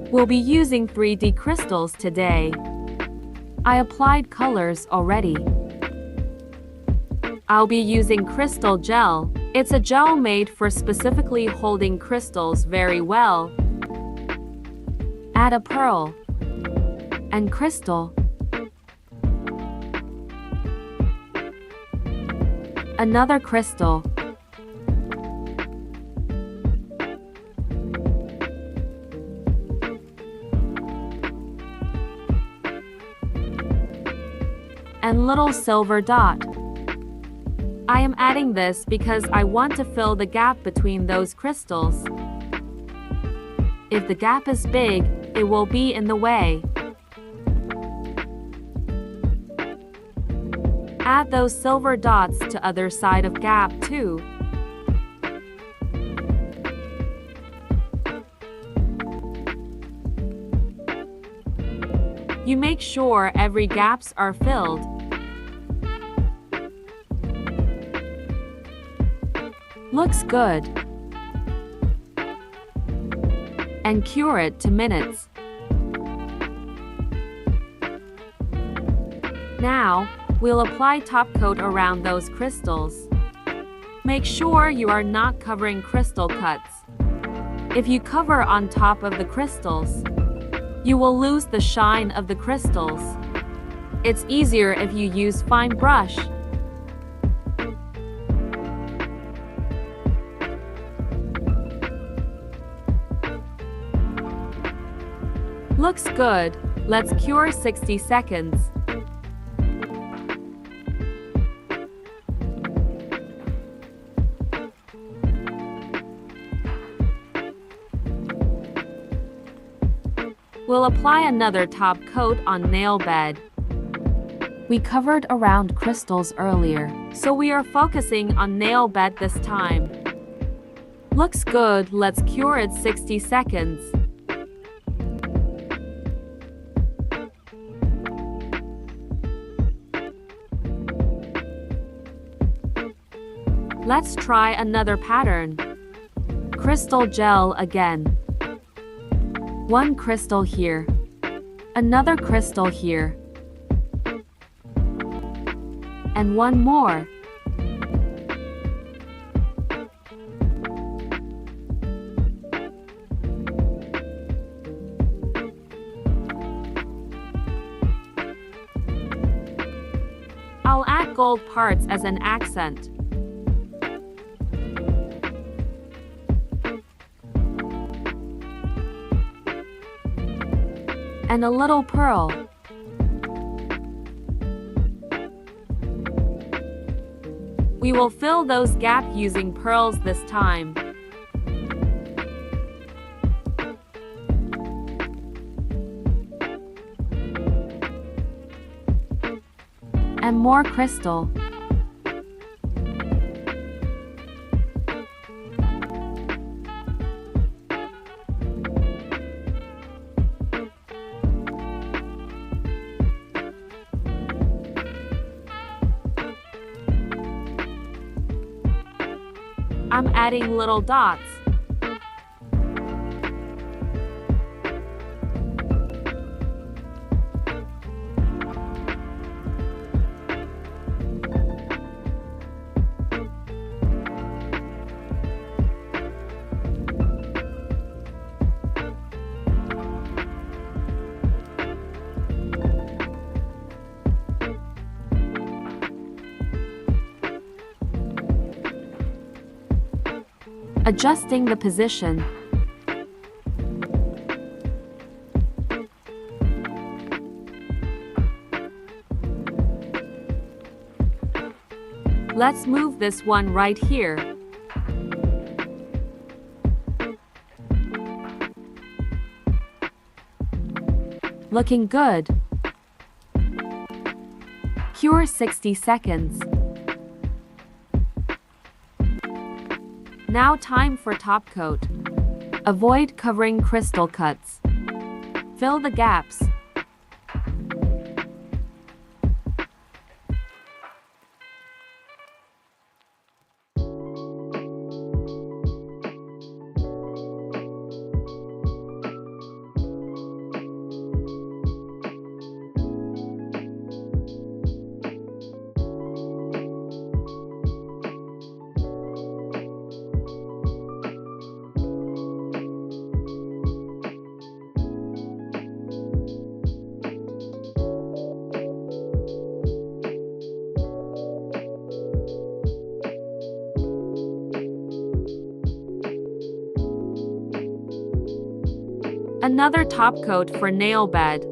We'll be using 3D crystals today. I applied colors already. I'll be using crystal gel. It's a gel made for specifically holding crystals very well. Add a pearl and crystal. Another crystal. And little silver dot. I am adding this because I want to fill the gap between those crystals. If the gap is big, it will be in the way. Add those silver dots to other side of gap too. You make sure every gaps are filled. Looks good. And cure it 2 minutes. Now, we'll apply top coat around those crystals. Make sure you are not covering crystal cuts. If you cover on top of the crystals, you will lose the shine of the crystals. It's easier if you use fine brush. Looks good. Let's cure 60 seconds. We'll apply another top coat on nail bed. We covered around crystals earlier, so we are focusing on nail bed this time. Looks good. Let's cure it 60 seconds. Let's try another pattern. Crystal gel again. One crystal here. Another crystal here. And one more. I'll add gold parts as an accent. And a little pearl. We will fill those gaps using pearls this time. And more crystal. I'm adding little dots. Adjusting the position. Let's move this one right here. Looking good. Cure 60 seconds. Now time for top coat. Avoid covering crystal cuts. Fill the gaps. another top coat for nail bed.